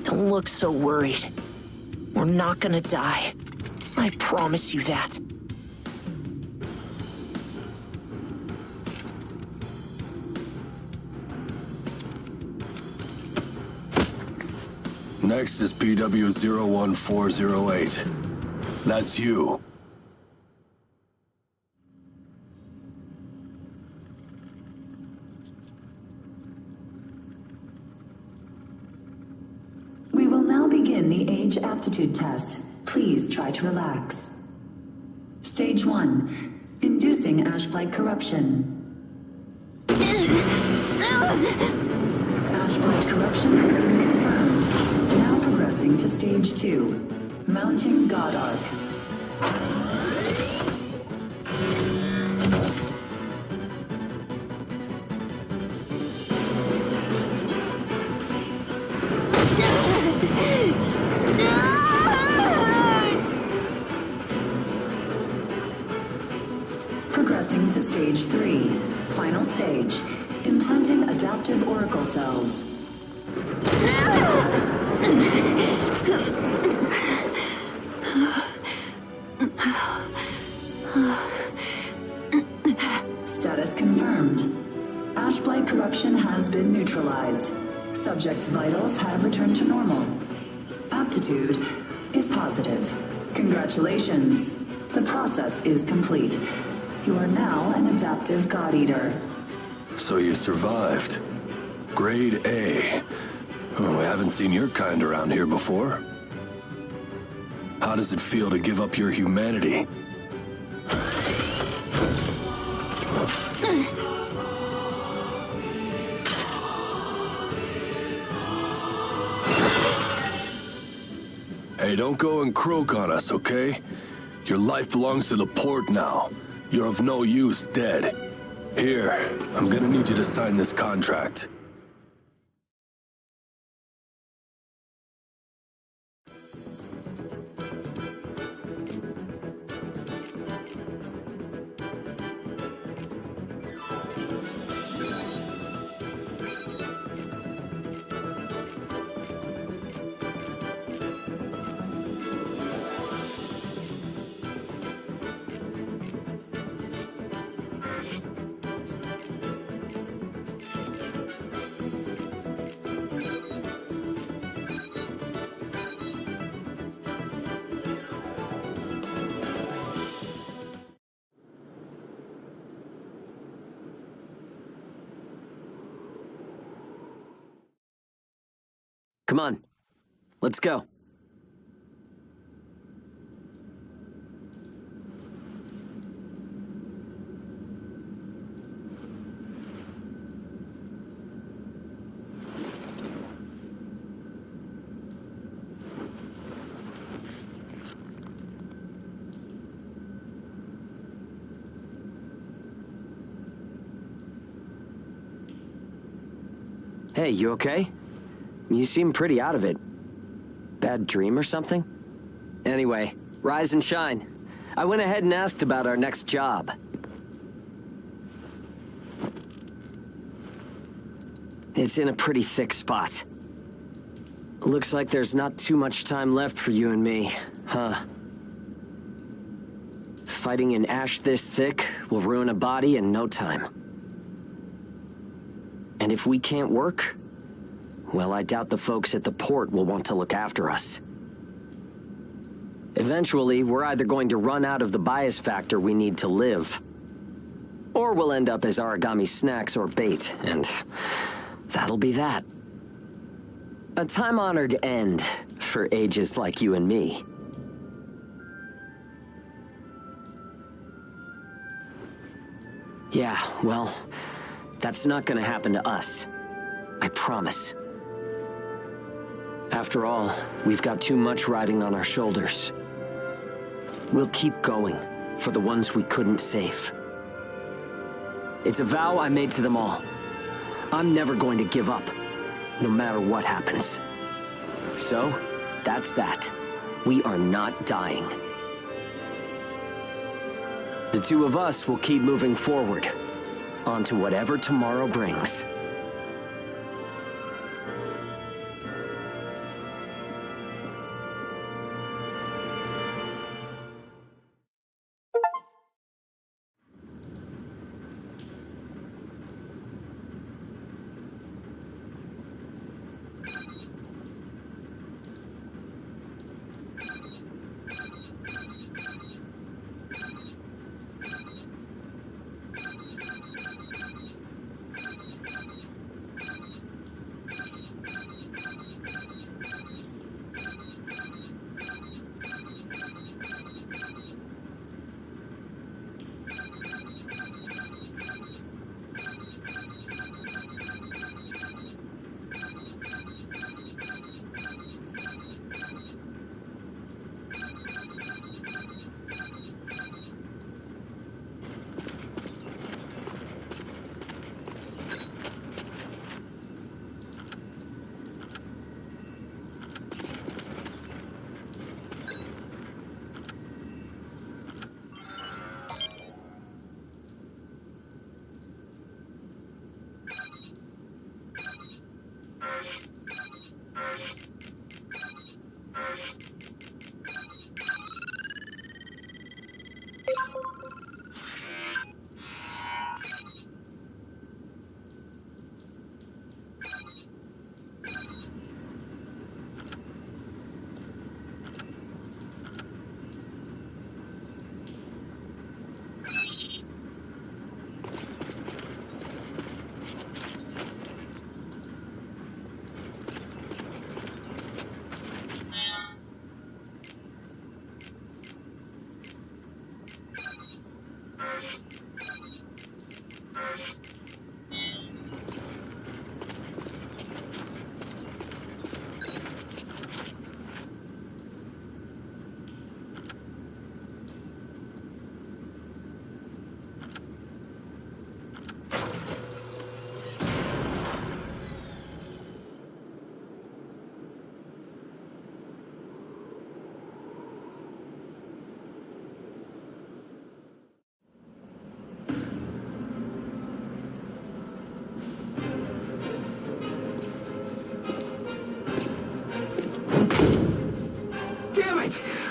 Don't look so worried. We're not gonna die. I promise you that. Next is PW01408. That's you. We will now begin the age aptitude test. Please try to relax. Stage 1. Inducing ash blight corruption. Ash blight corruption has been confirmed. Now progressing to Stage 2. Mounting God Arc. Progressing to Stage 3. Final stage. Implanting adaptive oracle cells. Status confirmed. Ash blight corruption has been neutralized. Subject's vitals have returned to normal. Aptitude is positive. Congratulations. The process is complete. You are now an adaptive God Eater. So you survived. Grade A. Oh, we haven't seen your kind around here before. How does it feel to give up your humanity? Hey, don't go and croak on us, okay? Your life belongs to the port now. You're of no use dead. Here, I'm gonna need you to sign this contract. Come on. Let's go. Hey, you okay? You seem pretty out of it. Bad dream or something? Anyway, rise and shine. I went ahead and asked about our next job. It's in a pretty thick spot. Looks like there's not too much time left for you and me, huh? Fighting in ash this thick will ruin a body in no time. And if we can't work, well, I doubt the folks at the port will want to look after us. Eventually, we're either going to run out of the bias factor we need to live, or we'll end up as origami snacks or bait, and that'll be that. A time-honored end for ages like you and me. Yeah, well, that's not gonna happen to us. I promise. After all, we've got too much riding on our shoulders. We'll keep going for the ones we couldn't save. It's a vow I made to them all. I'm never going to give up, no matter what happens. So, that's that. We are not dying. The two of us will keep moving forward, on to whatever tomorrow brings.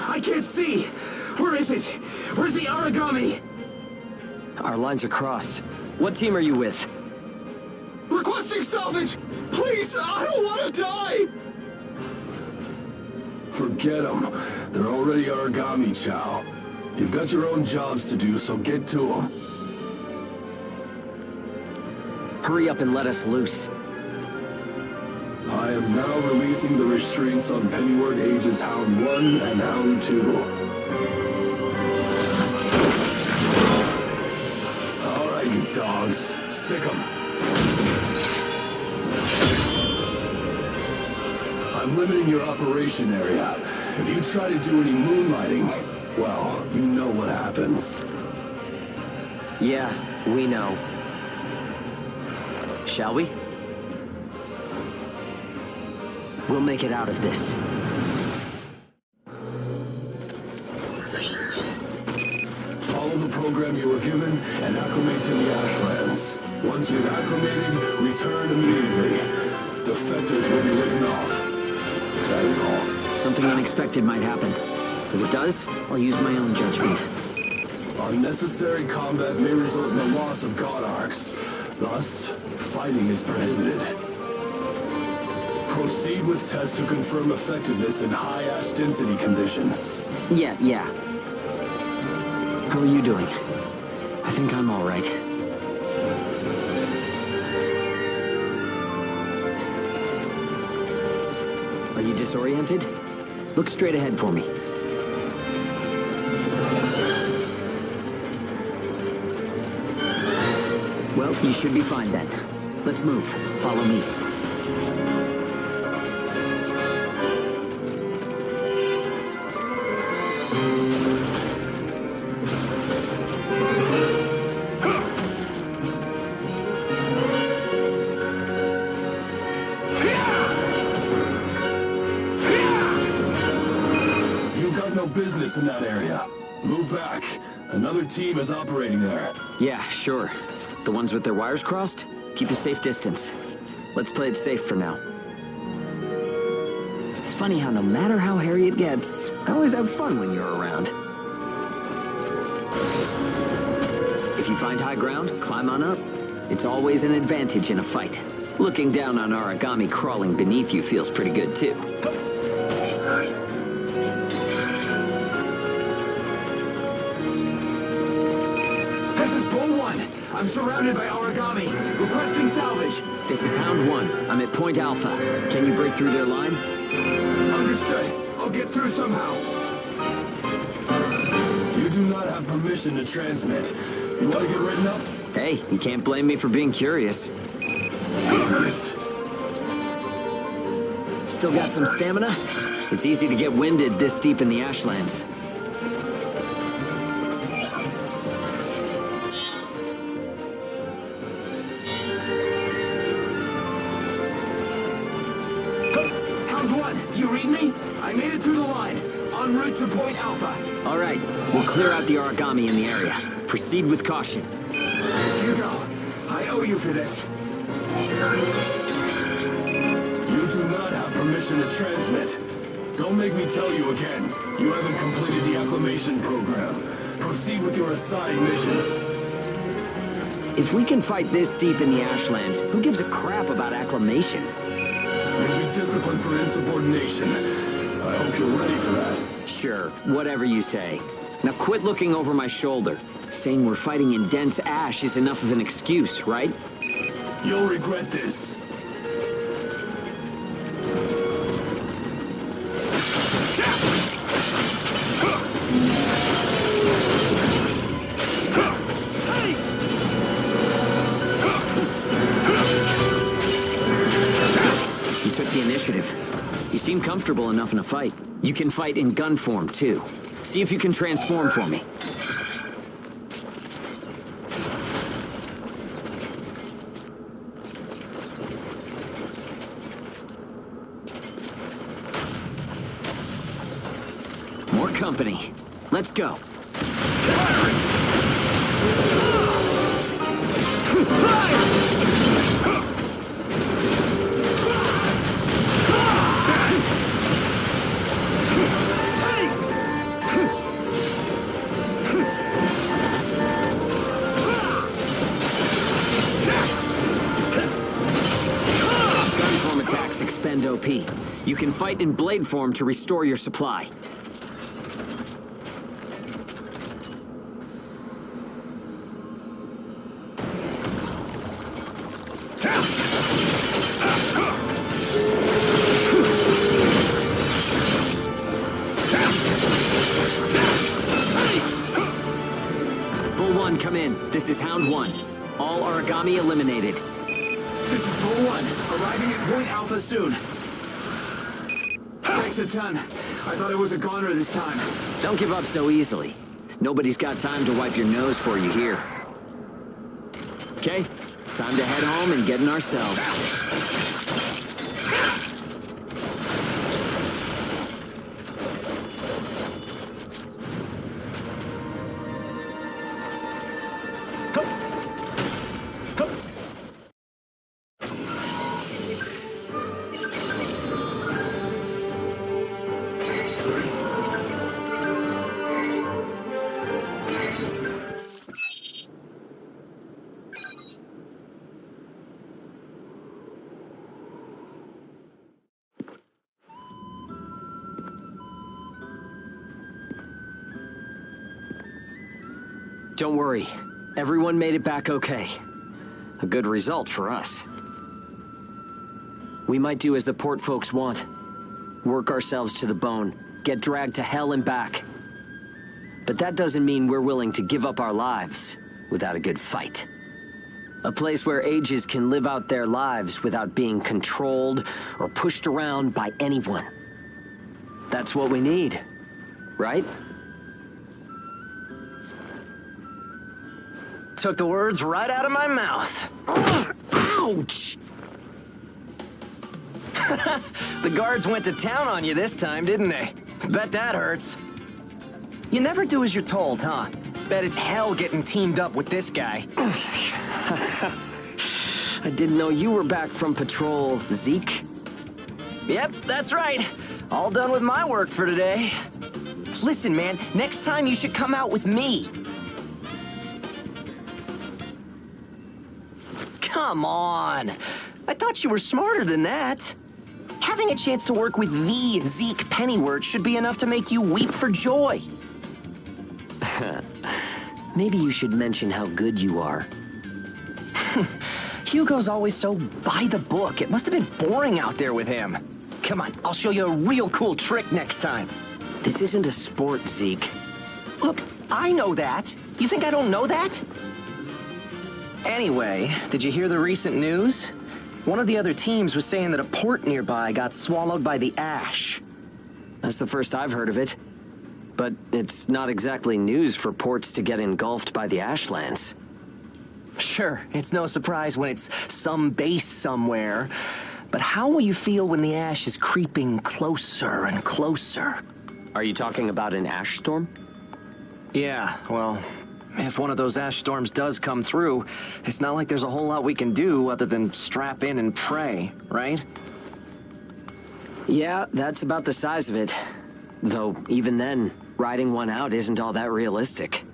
I can't see! Where is it? Where's the origami? Our lines are crossed. What team are you with? Requesting salvage! Please, I don't want to die! Forget them. They're already origami, Chow. You've got your own jobs to do, so get to them. Hurry up and let us loose. I am now releasing the restraints on Pennyward Ages Hound 1 and Hound 2. Alright, you dogs. Sick 'em. I'm limiting your operation area. If you try to do any moonlighting, well, you know what happens. Yeah, we know. Shall we? We'll make it out of this. Follow the program you were given and acclimate to the Ashlands. Once you've acclimated, return immediately. Defectors will be written off. That is all. Something unexpected might happen. If it does, I'll use my own judgment. Unnecessary combat may result in the loss of god arcs. Thus, fighting is prohibited. Proceed with tests to confirm effectiveness in high ash density conditions. Yeah. How are you doing? I think I'm all right. Are you disoriented? Look straight ahead for me. Well, you should be fine then. Let's move. Follow me. You've got no business in that area. Move back. Another team is operating there. Yeah, sure. The ones with their wires crossed? Keep a safe distance. Let's play it safe for now. It's funny how no matter how hairy it gets, I always have fun when you're around. If you find high ground, climb on up. It's always an advantage in a fight. Looking down on origami crawling beneath you feels pretty good too. I'm surrounded by origami. Requesting salvage. This is Hound 1. I'm at Point Alpha. Can you break through their line? Understood. I'll get through somehow. You do not have permission to transmit. You want to get written up? Hey, you can't blame me for being curious. Still got some stamina? It's easy to get winded this deep in the Ashlands. Do you read me? I made it through the line. En route to Point Alpha. All right, we'll clear out the origami in the area. Proceed with caution. Hugo, I owe you for this. You do not have permission to transmit. Don't make me tell you again. You haven't completed the acclimation program. Proceed with your assigned mission. If we can fight this deep in the Ashlands, who gives a crap about acclimation? You'll be disciplined for insubordination. I hope you're ready for that. Sure, whatever you say. Now quit looking over my shoulder. Saying we're fighting in dense ash is enough of an excuse, right? You'll regret this. You took the initiative. You seem comfortable enough in a fight. You can fight in gun form, too. See if you can transform for me. More company. Let's go. Gunform attacks expend OP. You can fight in blade form to restore your supply. This is Hound 1. All origami eliminated. This is Bull 1, arriving at Point Alpha soon. Thanks a ton. I thought I was a goner this time. Don't give up so easily. Nobody's got time to wipe your nose for you here. Okay, time to head home and get in our cells. Don't worry. Everyone made it back okay. A good result for us. We might do as the port folks want. Work ourselves to the bone. Get dragged to hell and back. But that doesn't mean we're willing to give up our lives without a good fight. A place where ages can live out their lives without being controlled or pushed around by anyone. That's what we need, right? Took the words right out of my mouth. Ouch! The guards went to town on you this time, didn't they? Bet that hurts. You never do as you're told, huh? Bet it's hell getting teamed up with this guy. I didn't know you were back from patrol, Zeke. Yep, that's right. All done with my work for today. Listen, man, next time you should come out with me. Come on. I thought you were smarter than that. Having a chance to work with the Zeke Pennyworth should be enough to make you weep for joy. Maybe you should mention how good you are. Hugo's always so by the book. It must have been boring out there with him. Come on, I'll show you a real cool trick next time. This isn't a sport, Zeke. Look, I know that. You think I don't know that? Anyway, did you hear the recent news? One of the other teams was saying that a port nearby got swallowed by the ash. That's the first I've heard of it. But it's not exactly news for ports to get engulfed by the ashlands. Sure, it's no surprise when it's some base somewhere. But how will you feel when the ash is creeping closer and closer? Are you talking about an ash storm? Yeah, well, if one of those ash storms does come through, it's not like there's a whole lot we can do other than strap in and pray, right? Yeah, that's about the size of it. Though, even then, riding one out isn't all that realistic.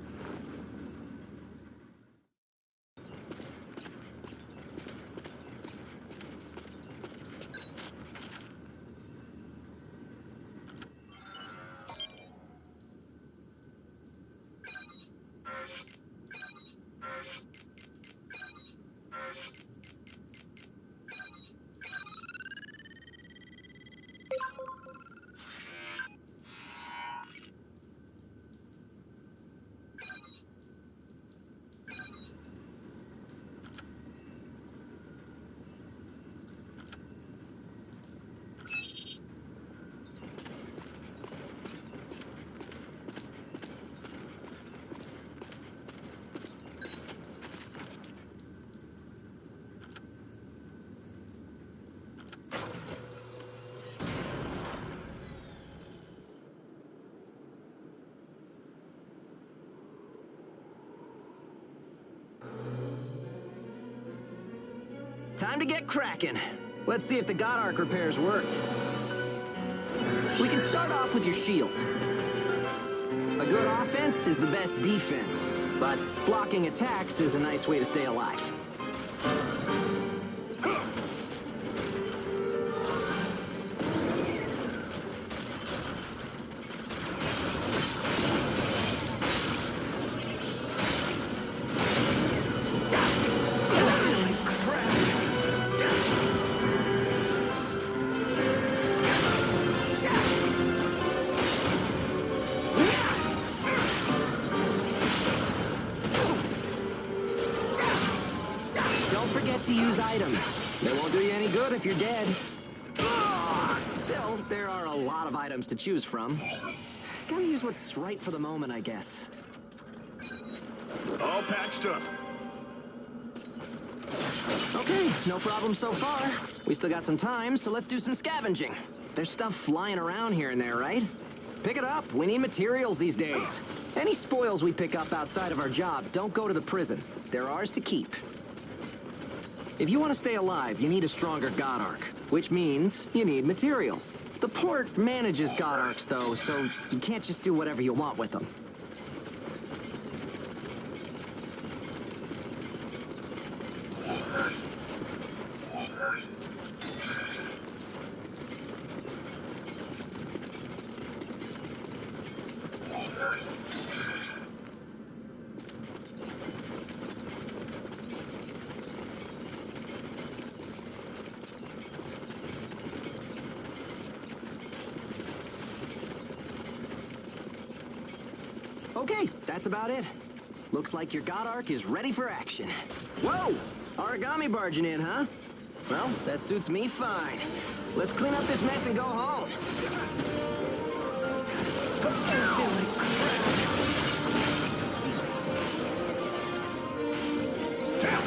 Time to get cracking. Let's see if the God Arc repairs worked. We can start off with your shield. A good offense is the best defense, but blocking attacks is a nice way to stay alive. to use items. They won't do you any good if you're dead. Still, there are a lot of items to choose from. Gotta use what's right for the moment, I guess. All patched up. Okay, no problem so far. We still got some time, so let's do some scavenging. There's stuff flying around here and there, right? Pick it up. We need materials these days. Any spoils we pick up outside of our job don't go to the prison. They're ours to keep. If you want to stay alive, you need a stronger God Arc, which means you need materials. The port manages God Arcs, though, so you can't just do whatever you want with them. Okay, that's about it. Looks like your God Arc is ready for action. Whoa! Origami barging in, huh? Well, that suits me fine. Let's clean up this mess and go home. I feel like crap.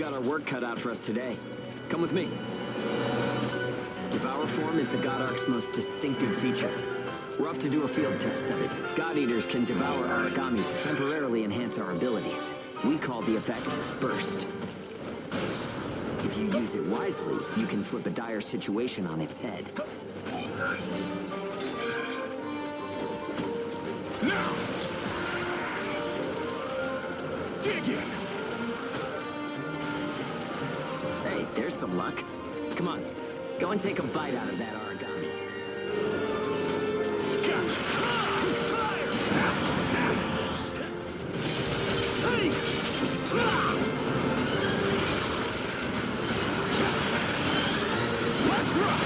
got our work cut out for us today. Come with me. Devour form is the God Ark's most distinctive feature. We're off to do a field test of it. God Eaters can devour origami to temporarily enhance our abilities. We call the effect Burst. If you use it wisely, you can flip a dire situation on its head. Now! Dig in! Hey, there's some luck. Come on, go and take a bite out of that origami. Gotcha! Fire! Let's rock!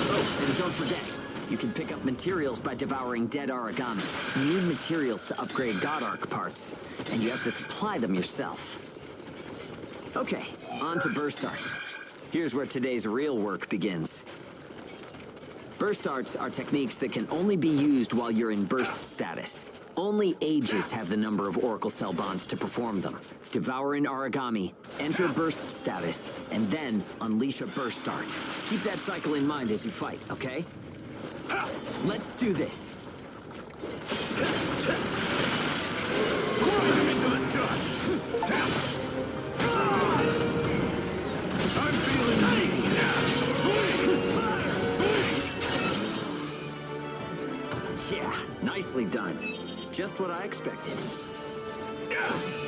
Oh, and don't forget, you can pick up materials by devouring dead origami. You need materials to upgrade God Arc parts, and you have to supply them yourself. Okay, on to burst arts. Here's where today's real work begins. Burst arts are techniques that can only be used while you're in burst status. Only ages have the number of Oracle Cell bonds to perform them. Devour an origami, enter burst status, and then unleash a burst art. Keep that cycle in mind as you fight, okay? Let's do this. Burn into the dust! I'm feeling mighty now! Yeah, nicely done. Just what I expected.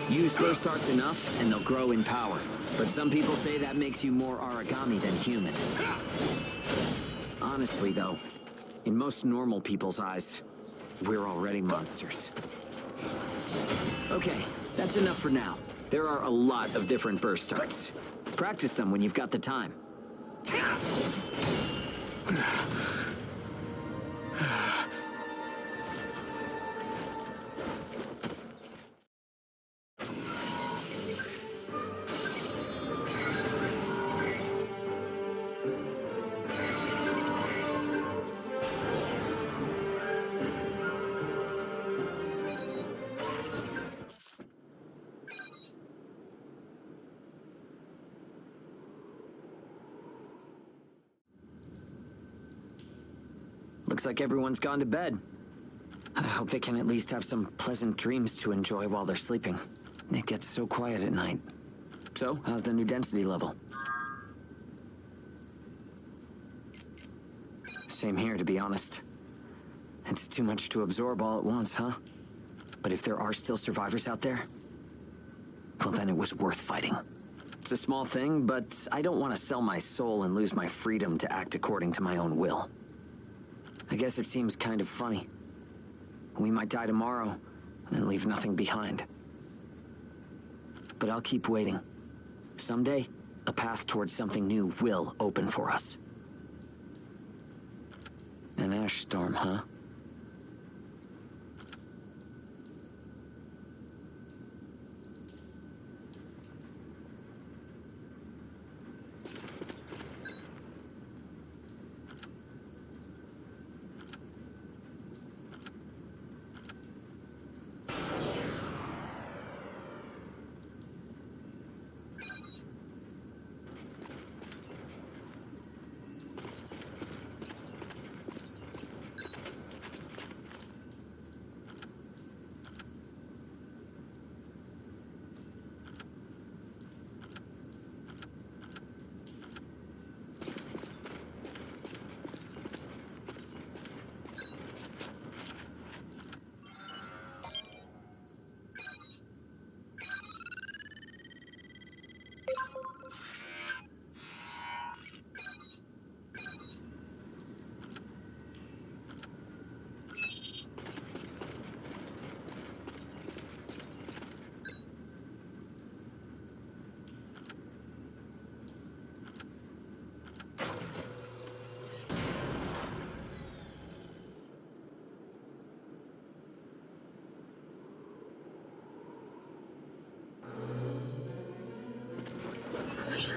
Use burst arts enough, and they'll grow in power. But some people say that makes you more origami than human. Honestly, though, in most normal people's eyes, we're already monsters. Okay, that's enough for now. There are a lot of different burst arts. Practice them when you've got the time. Looks like everyone's gone to bed. I hope they can at least have some pleasant dreams to enjoy while they're sleeping. It gets so quiet at night. So, how's the new density level? Same here, to be honest. It's too much to absorb all at once, huh? But if there are still survivors out there, well, then it was worth fighting. It's a small thing, but I don't want to sell my soul and lose my freedom to act according to my own will. I guess it seems kind of funny. We might die tomorrow and leave nothing behind. But I'll keep waiting. Someday, a path towards something new will open for us. An ash storm, huh?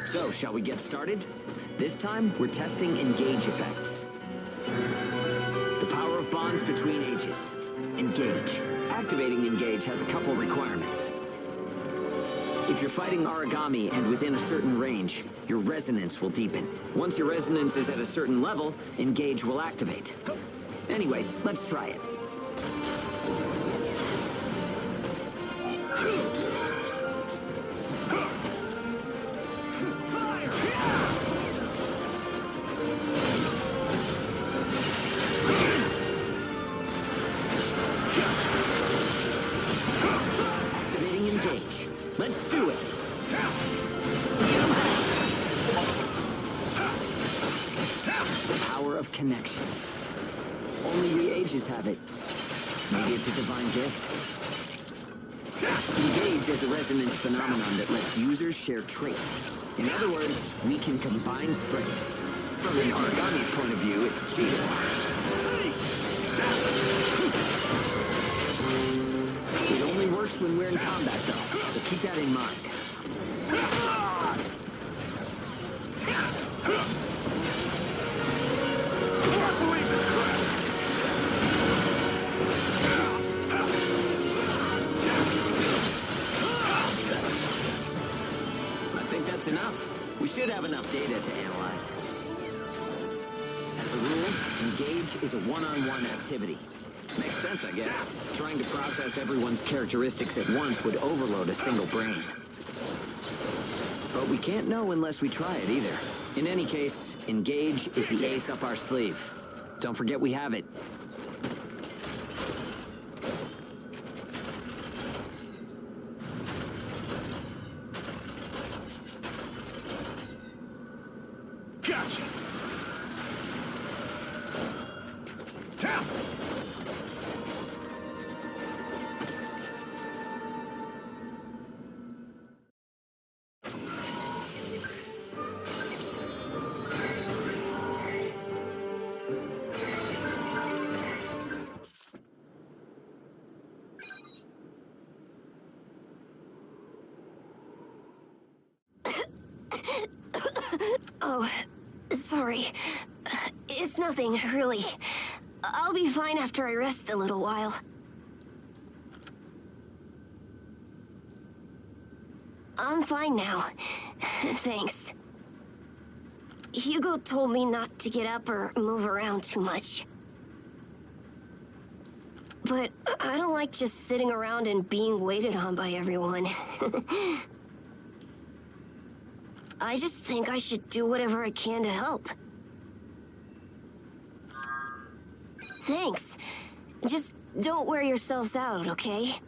So, shall we get started? This time, we're testing engage effects. The power of bond bonds between ages. Engage. Activating Engage has a couple requirements. If you're fighting origami and within a certain range, your resonance will deepen. Once your resonance is at a certain level, Engage will activate. Anyway, let's try it. Activating Engage. Let's do it. The power of connections. Only the ages have it. Maybe it's a divine gift. Engage is a resonance phenomenon that lets users share traits. In other words, we can combine strengths. From an origami's point of view, it's cheating. It only works when we're in combat, though, so keep that in mind. I think that's enough. We should have enough data to analyze. As a rule, Engage is a one-on-one activity. Makes sense, I guess. Trying to process everyone's characteristics at once would overload a single brain. But we can't know unless we try it either. In any case, Engage is the ace up our sleeve. Don't forget we have it. Gotcha! Oh, sorry. It's nothing, really. I'll be fine after I rest a little while. I'm fine now. Thanks. Hugo told me not to get up or move around too much. But I don't like just sitting around and being waited on by everyone. I just think I should do whatever I can to help. Thanks. Just don't wear yourselves out, okay?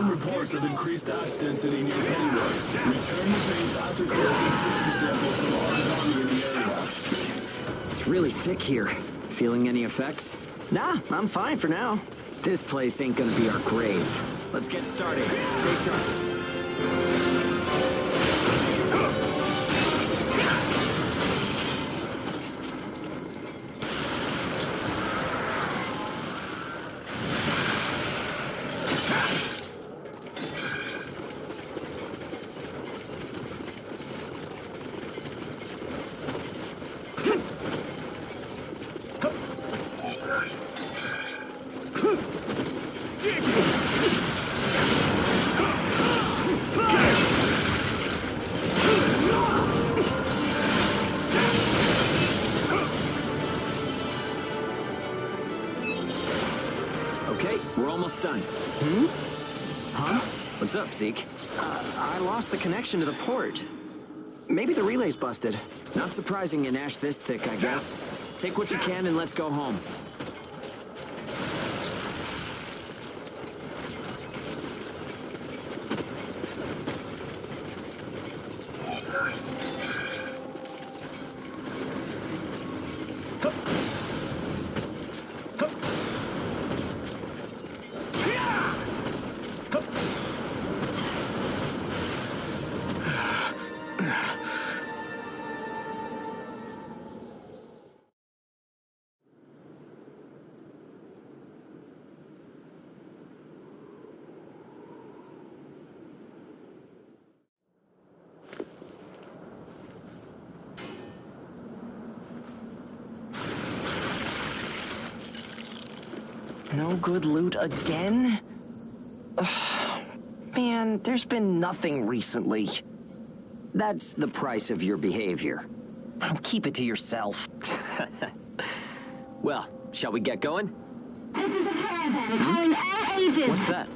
confirmed reports of increased ash density near Pennywood. Return to base after collecting tissue samples from origami in the area. It's really thick here. Feeling any effects? Nah, I'm fine for now. This place ain't gonna be our grave. Let's get started. Stay sharp. Okay, we're almost done. Huh? What's up, Zeke? I lost the connection to the port. Maybe the relay's busted. Not surprising in ash this thick, I guess. Take what you can and let's go home. No good loot again? Ugh. Man, there's been nothing recently. That's the price of your behavior. Keep it to yourself. Well, shall we get going? This is a caravan calling all agents. What's that?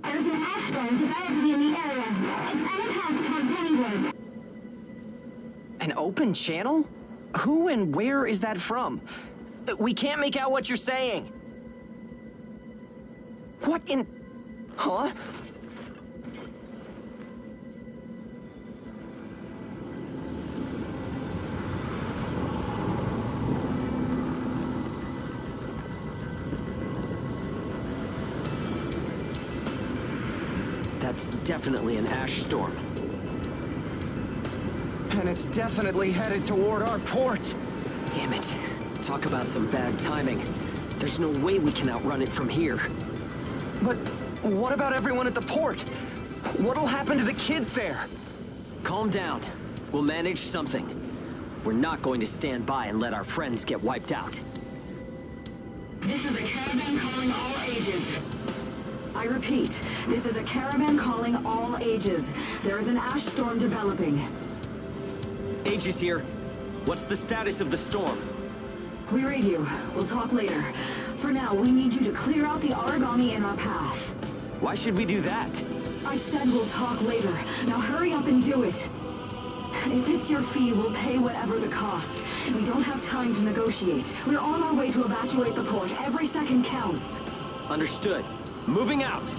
There's an ash storm developing in the area. It's on a path toward Pennywood. An open channel? Who and where is that from? We can't make out what you're saying. What in... Huh? That's definitely an ash storm. And it's definitely headed toward our port. Damn it. Talk about some bad timing. There's no way we can outrun it from here. But what about everyone at the port? What'll happen to the kids there? Calm down. We'll manage something. We're not going to stand by and let our friends get wiped out. This is a caravan calling all ages. I repeat, this is a caravan calling all ages. There is an ash storm developing. Aegis here. What's the status of the storm? We read you. We'll talk later. For now, we need you to clear out the origami in our path. Why should we do that? I said we'll talk later. Now hurry up and do it. If it's your fee, we'll pay whatever the cost. We don't have time to negotiate. We're on our way to evacuate the port. Every second counts. Understood. Moving out.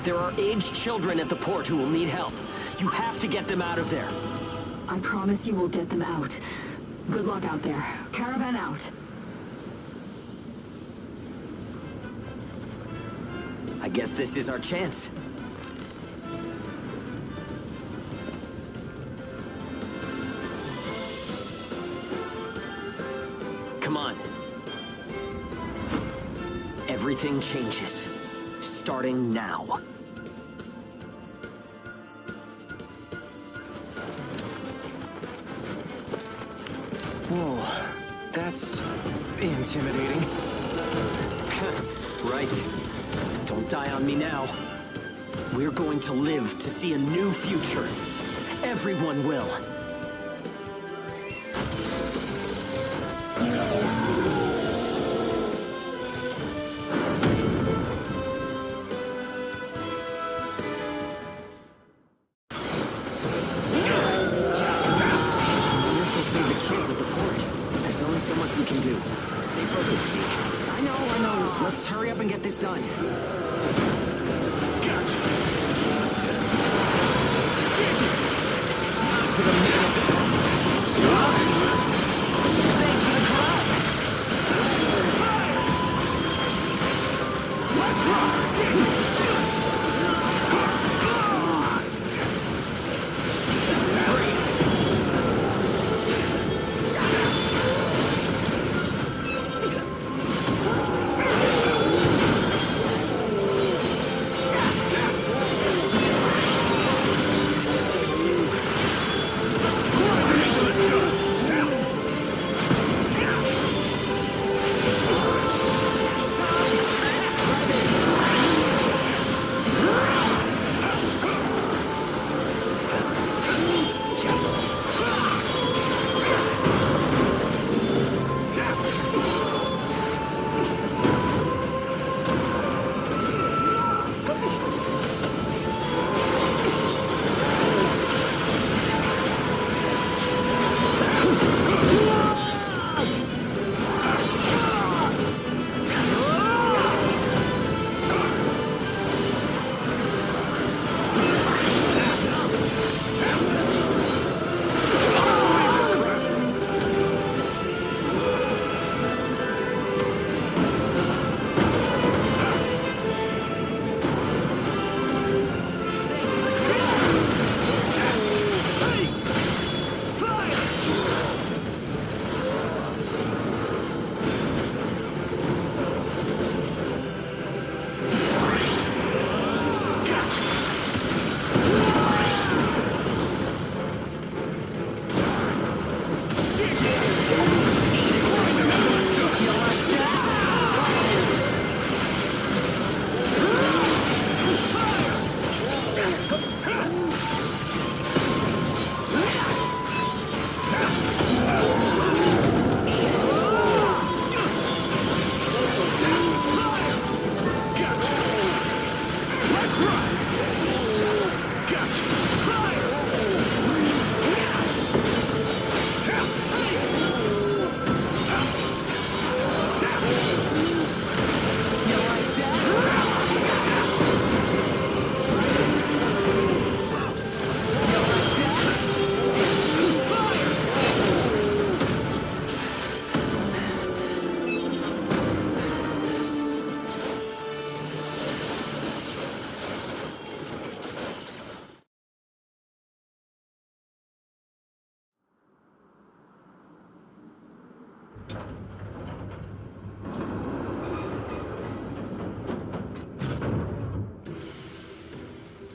There are aged children at the port who will need help. You have to get them out of there. I promise you we'll get them out. Good luck out there. Caravan out. I guess this is our chance. Come on. Everything changes. Starting now. Whoa, that's intimidating. Right. Don't die on me now. We're going to live to see a new future. Everyone will. So much we can do. Stay focused, Zeke. I know. Let's hurry up and get this done.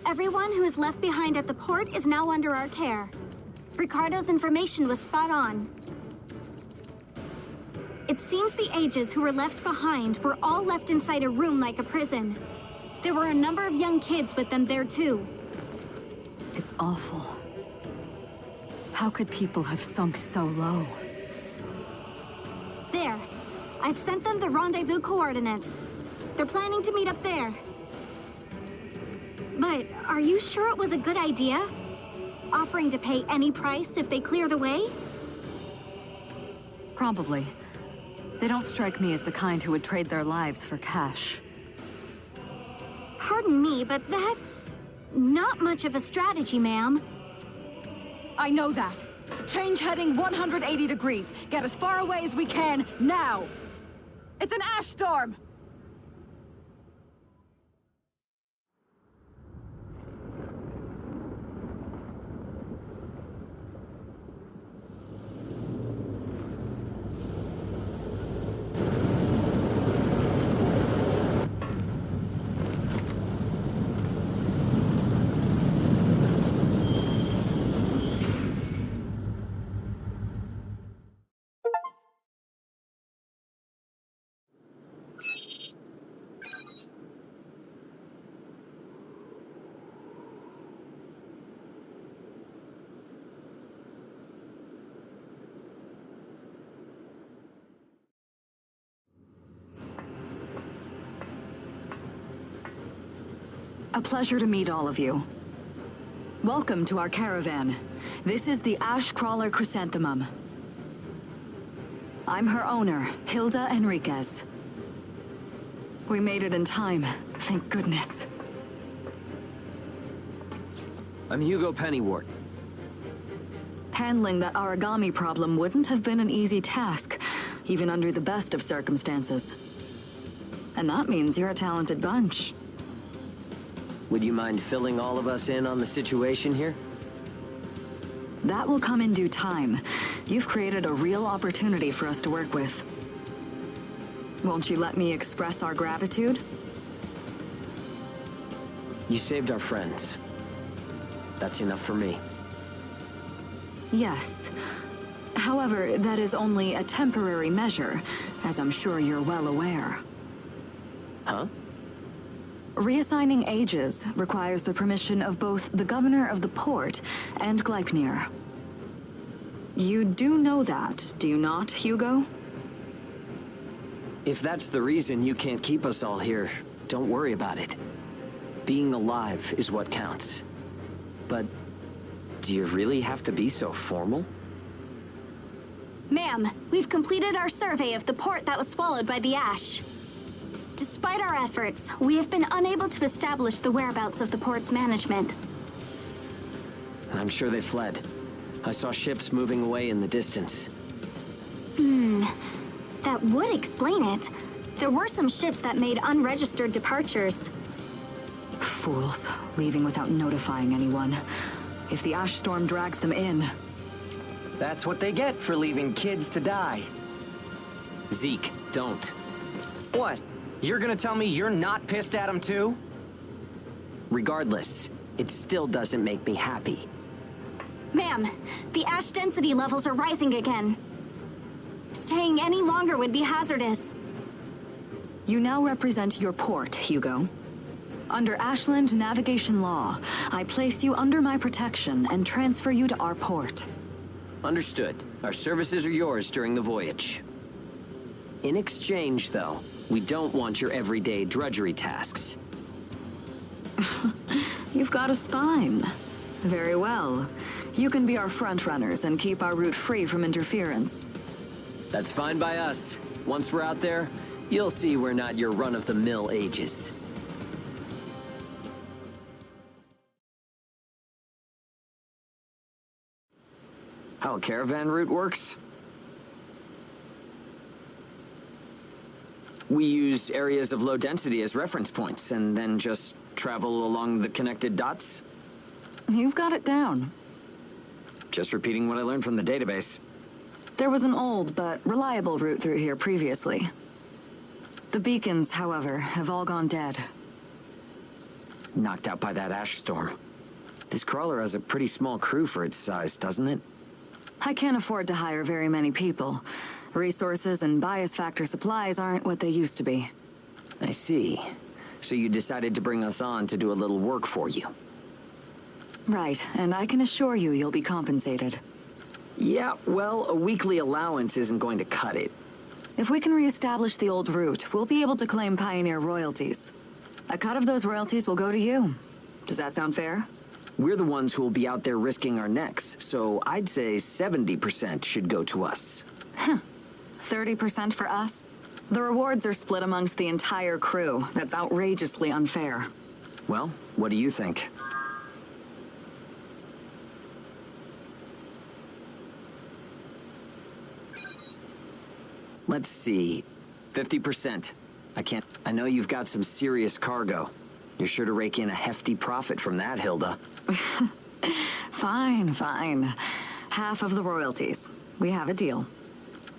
Everyone who is left behind at the port is now under our care. Ricardo's information was spot on. It seems the ages who were left behind were all left inside a room like a prison. There were a number of young kids with them there too. It's awful. How could people have sunk so low? There. I've sent them the rendezvous coordinates. They're planning to meet up there. But are you sure it was a good idea? Offering to pay any price if they clear the way? Probably. They don't strike me as the kind who would trade their lives for cash. Pardon me, but that's not much of a strategy, ma'am. I know that. Change heading 180 degrees. Get as far away as we can, now! It's an ash storm! A pleasure to meet all of you. Welcome to our caravan. This is the Ash Crawler Chrysanthemum. I'm her owner, Hilda Enriquez. We made it in time. Thank goodness. I'm Hugo Pennywort. Handling that origami problem wouldn't have been an easy task, even under the best of circumstances. And that means you're a talented bunch. Would you mind filling all of us in on the situation here? That will come in due time. You've created a real opportunity for us to work with. Won't you let me express our gratitude? You saved our friends. That's enough for me. Yes. However, that is only a temporary measure, as I'm sure you're well aware. Huh? Reassigning ages requires the permission of both the governor of the port and Gleipnir. You do know that, do you not, Hugo? If that's the reason you can't keep us all here, don't worry about it. Being alive is what counts. But do you really have to be so formal? Ma'am, we've completed our survey of the port that was swallowed by the ash. Despite our efforts, we have been unable to establish the whereabouts of the port's management. I'm sure they fled. I saw ships moving away in the distance. That would explain it. There were some ships that made unregistered departures. Fools, leaving without notifying anyone. If the ash storm drags them in... That's what they get for leaving kids to die. Zeke, don't. What? You're gonna tell me you're not pissed at him too? Regardless, it still doesn't make me happy. Ma'am, the ash density levels are rising again. Staying any longer would be hazardous. You now represent your port, Hugo. Under Ashland navigation law, I place you under my protection and transfer you to our port. Understood. Our services are yours during the voyage. In exchange, though, we don't want your everyday drudgery tasks. You've got a spine. Very well. You can be our front-runners and keep our route free from interference. That's fine by us. Once we're out there, you'll see we're not your run-of-the-mill ages. How a caravan route works? We use areas of low density as reference points, and then just travel along the connected dots? You've got it down. Just repeating what I learned from the database. There was an old but reliable route through here previously. The beacons, however, have all gone dead. Knocked out by that ash storm. This crawler has a pretty small crew for its size, doesn't it? I can't afford to hire very many people. Resources and bias factor supplies aren't what they used to be. I see. So you decided to bring us on to do a little work for you. Right, and I can assure you you'll be compensated. Yeah, well, a weekly allowance isn't going to cut it. If we can reestablish the old route, we'll be able to claim Pioneer royalties. A cut of those royalties will go to you. Does that sound fair? We're the ones who will be out there risking our necks, so I'd say 70% should go to us. 30% for us? The rewards are split amongst the entire crew. That's outrageously unfair. Well, what do you think? Let's see. 50%. I know you've got some serious cargo. You're sure to rake in a hefty profit from that, Hilda. Fine, fine. Half of the royalties. We have a deal.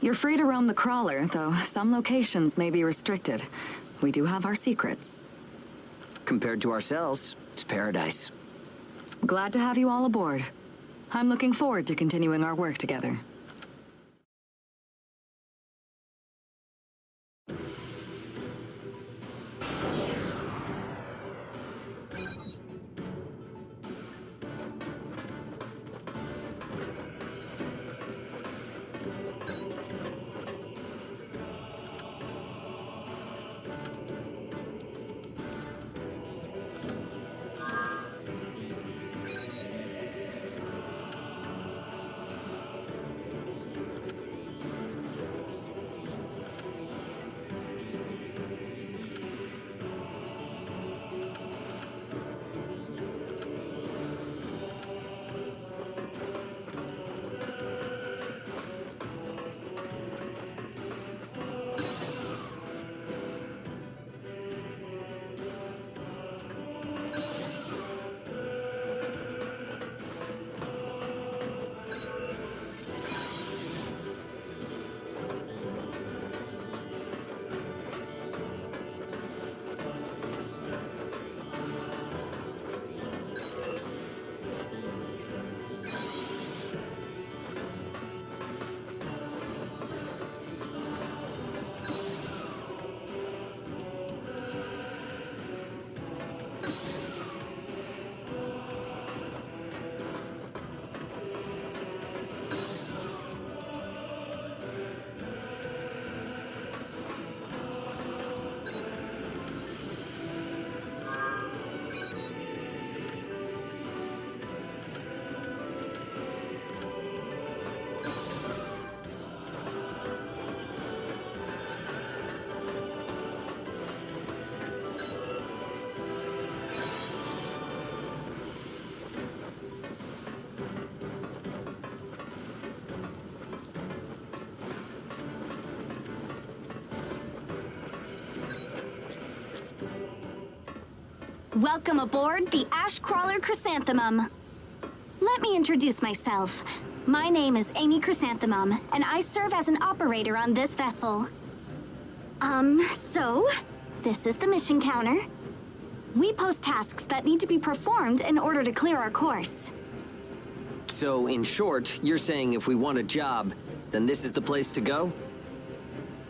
You're free to roam the crawler, though some locations may be restricted. We do have our secrets. Compared to ourselves, it's paradise. Glad to have you all aboard. I'm looking forward to continuing our work together. Welcome aboard the Ash Crawler Chrysanthemum. Let me introduce myself. My name is Amy Chrysanthemum, and I serve as an operator on this vessel. So, this is the mission counter. We post tasks that need to be performed in order to clear our course. So, in short, you're saying if we want a job, then this is the place to go?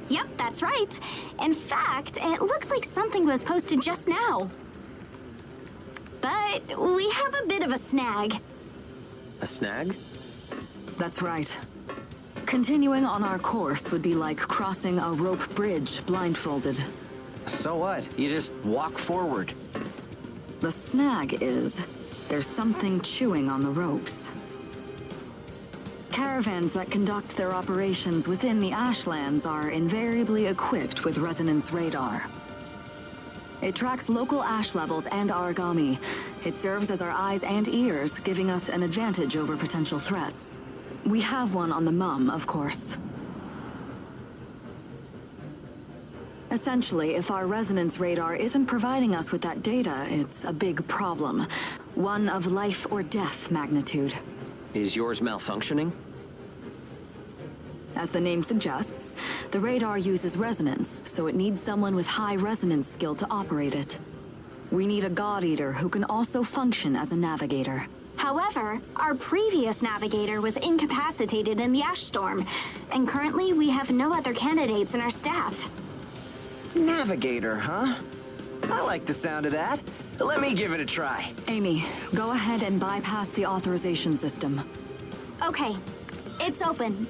Yep, that's right. In fact, it looks like something was posted just now. But we have a bit of a snag. A snag? That's right. Continuing on our course would be like crossing a rope bridge blindfolded. So what? You just walk forward. The snag is, there's something chewing on the ropes. Caravans that conduct their operations within the Ashlands are invariably equipped with resonance radar. It tracks local ash levels and origami. It serves as our eyes and ears, giving us an advantage over potential threats. We have one on the mum, of course. Essentially, if our resonance radar isn't providing us with that data, it's a big problem. One of life or death magnitude. Is yours malfunctioning? As the name suggests, the radar uses resonance, so it needs someone with high resonance skill to operate it. We need a God Eater who can also function as a navigator. However, our previous navigator was incapacitated in the ash storm, and currently we have no other candidates in our staff. Navigator, huh? I like the sound of that. Let me give it a try. Amy, go ahead and bypass the authorization system. Okay, it's open.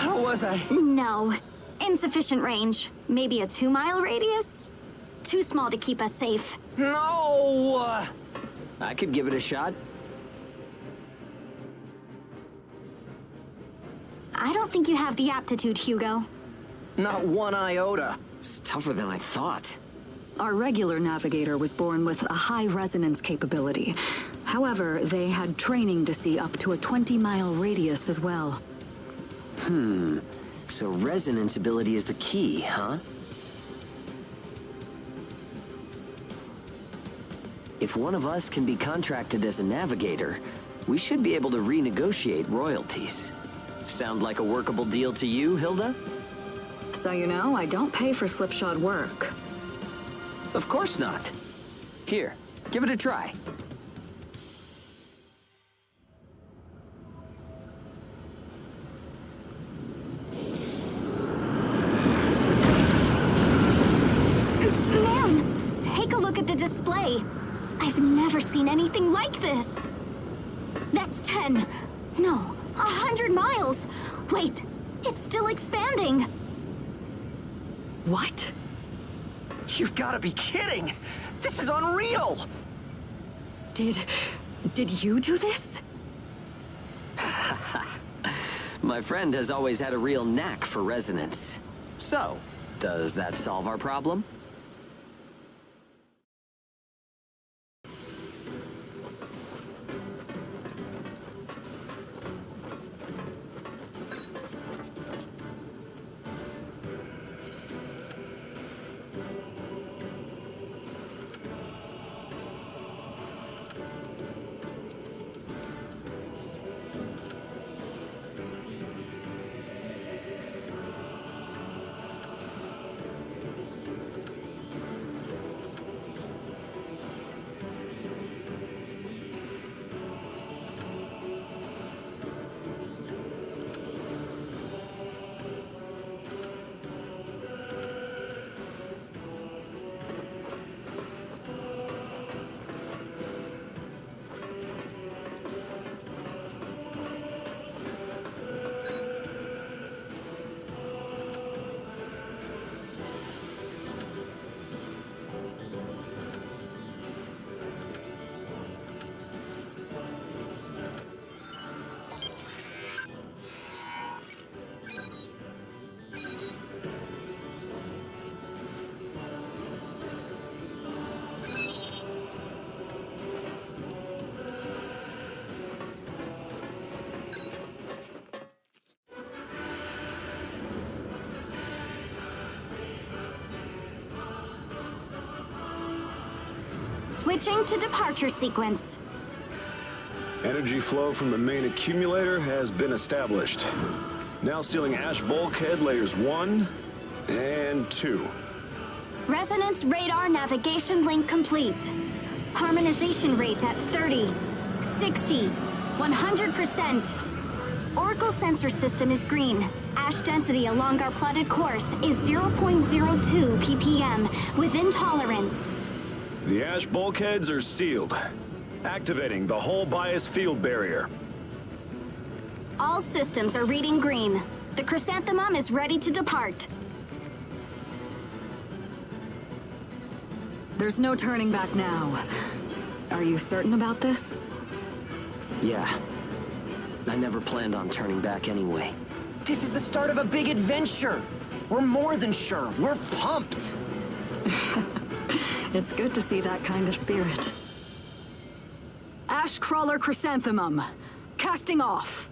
How was I? No. Insufficient range. Maybe a 2-mile radius? Too small to keep us safe. No! I could give it a shot. I don't think you have the aptitude, Hugo. Not one iota. It's tougher than I thought. Our regular navigator was born with a high resonance capability. However, they had training to see up to a 20-mile radius as well. So resonance ability is the key, huh? If one of us can be contracted as a navigator, we should be able to renegotiate royalties. Sound like a workable deal to you, Hilda? So you know, I don't pay for slipshod work. Of course not. Here, give it a try. Man, take a look at the display. I've never seen anything like this. That's 10. No, 100 miles. Wait, it's still expanding. What? You've got to be kidding! This is unreal! Did you do this? My friend has always had a real knack for resonance. So, does that solve our problem? Switching to departure sequence. Energy flow from the main accumulator has been established. Now sealing ash bulkhead layers 1 and 2. Resonance radar navigation link complete. Harmonization rate at 30, 60, 100%. Oracle sensor system is green. Ash density along our plotted course is 0.02 ppm, within tolerance. The ash bulkheads are sealed, activating the whole bias field barrier. All systems are reading green. The chrysanthemum is ready to depart. There's no turning back now. Are you certain about this? Yeah. I never planned on turning back anyway. This is the start of a big adventure. We're more than sure. We're pumped. It's good to see that kind of spirit. Ash Crawler Chrysanthemum. Casting off.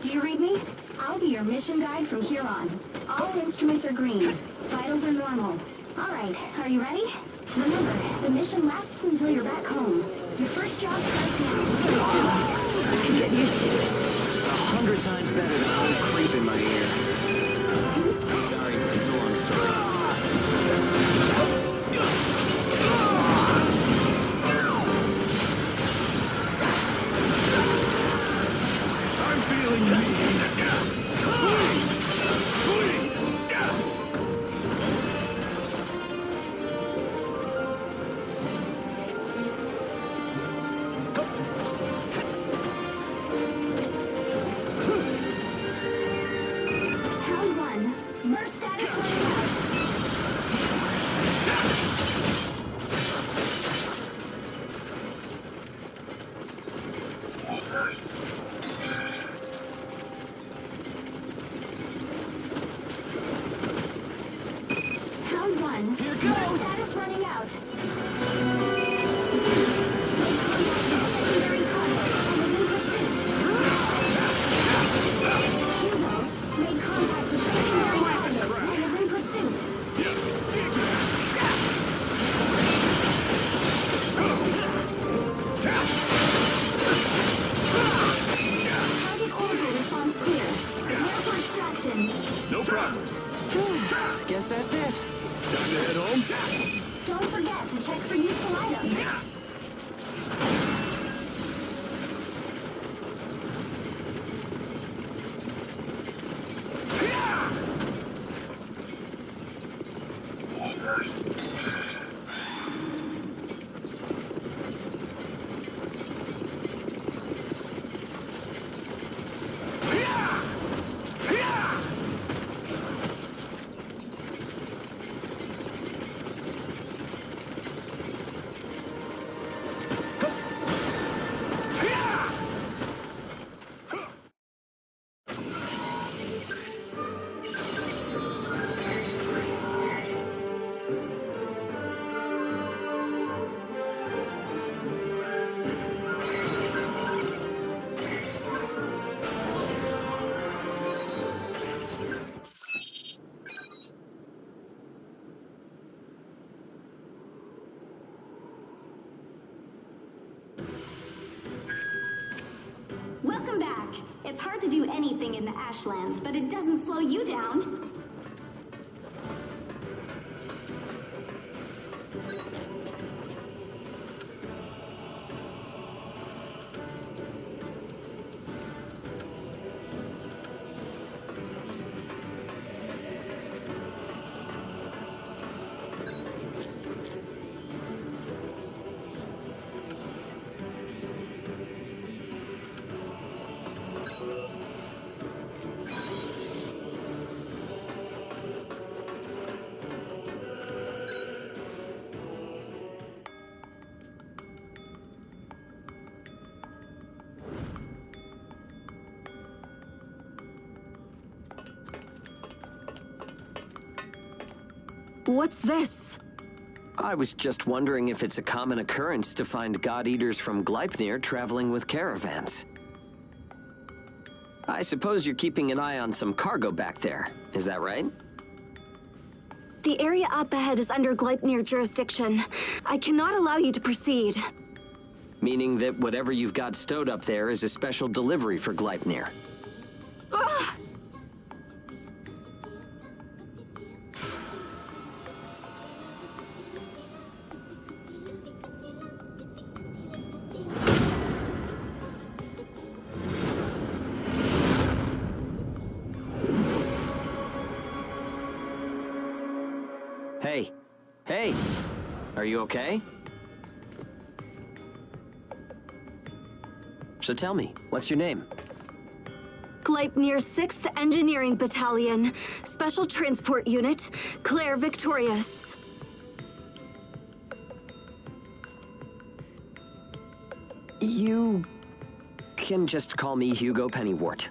Do you read me? I'll be your mission guide from here on. All instruments are green. Vitals are normal. All right, are you ready? Remember, the mission lasts until you're back home. Your first job starts now. I can get used to this. It's 100 times better than a little creep in my ear. Sorry, it's a long story. I'm feeling mean. Round one. Burst status running out. Round one. Here Burst goes. status running out. Secondary target within pursuit. Hugo made contact with secondary target and is in pursuit. Target orbital response clear. Prepare for extraction. No problems. Guess that's it. Time to head home. Don't forget to check for useful items. Welcome back. It's hard to do anything in the Ashlands, but it doesn't slow you down. What's this? I was just wondering if it's a common occurrence to find God Eaters from Gleipnir traveling with caravans. I suppose you're keeping an eye on some cargo back there, is that right? The area up ahead is under Gleipnir jurisdiction. I cannot allow you to proceed. Meaning that whatever you've got stowed up there is a special delivery for Gleipnir. Hey. Hey! Are you okay? So tell me, what's your name? Gleipnir 6th Engineering Battalion, Special Transport Unit, Claire Victorious. You can just call me Hugo Pennywort.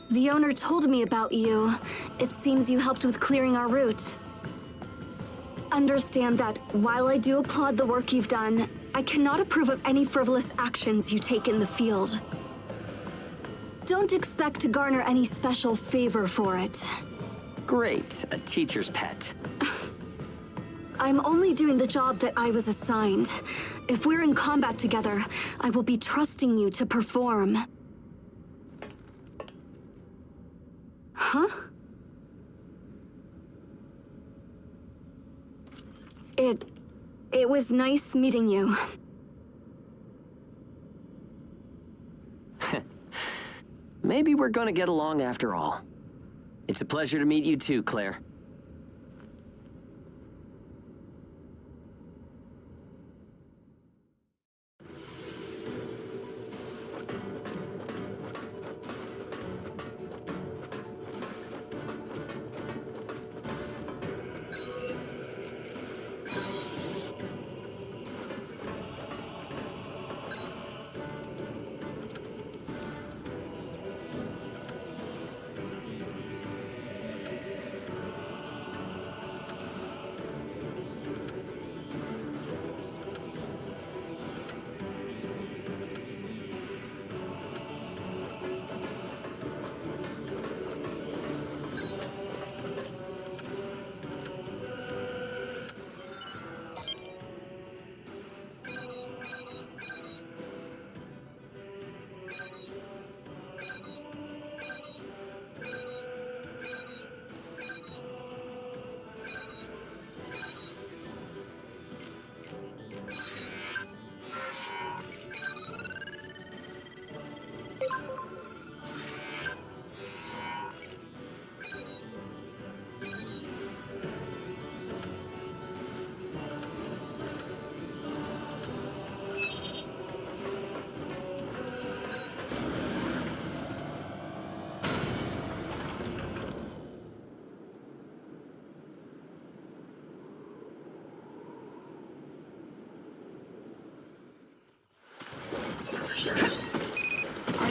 The owner told me about you. It seems you helped with clearing our route. Understand that while I do applaud the work you've done, I cannot approve of any frivolous actions you take in the field. Don't expect to garner any special favor for it. Great, a teacher's pet. I'm only doing the job that I was assigned. If we're in combat together, I will be trusting you to perform. Huh? It was nice meeting you. Maybe we're gonna get along after all. It's a pleasure to meet you too, Claire.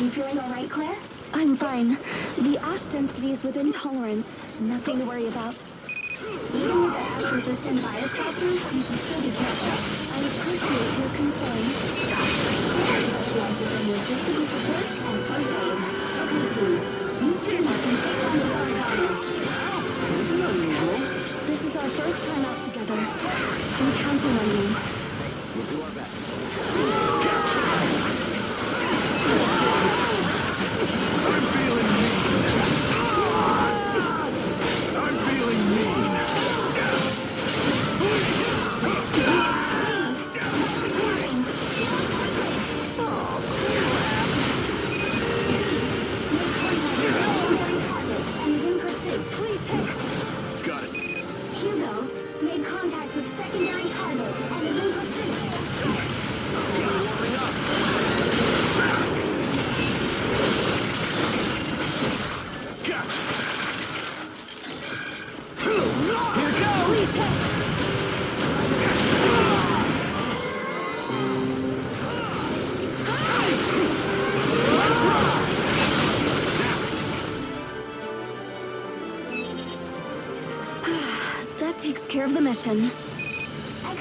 You feeling all right, Claire? I'm fine. The ash density is within tolerance. Nothing to worry about. Even with the ash-resistant biostructure, you should still be careful. I appreciate your concern. Specializes in logistical support and first aid. Okay, team. Use teamwork and take down this origami. This is unusual. This is our first time out together. I'm counting on you. We'll do our best. I'm feeling mean. Please hit. Got it. Hugo made contact with secondary target and is in pursuit. Please hit. That takes care of the mission.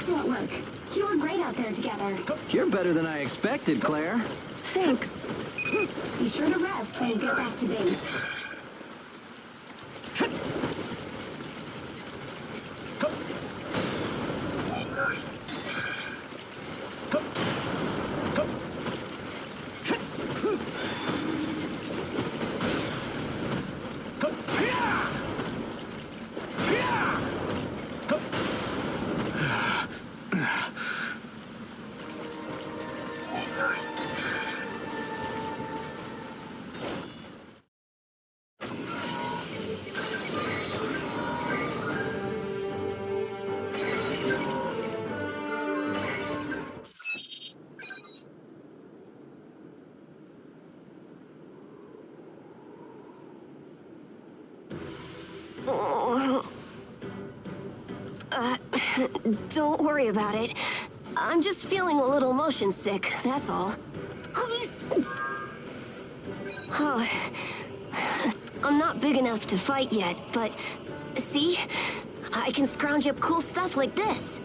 Excellent work. You were great out there together. You're better than I expected, Claire. Thanks. Be sure to rest when you get back to base. Don't worry about it. I'm just feeling a little motion sick, that's all. Oh, I'm not big enough to fight yet, but see? I can scrounge up cool stuff like this.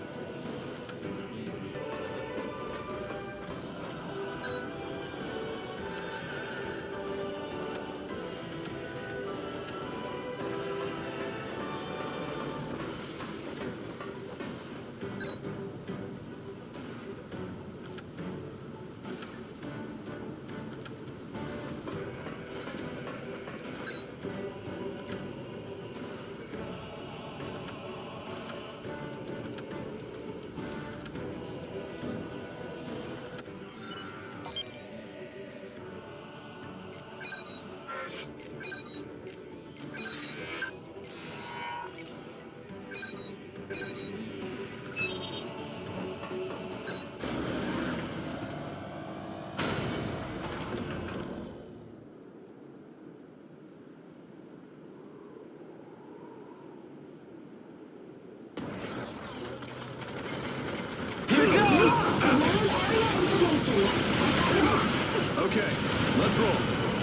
Okay, let's roll.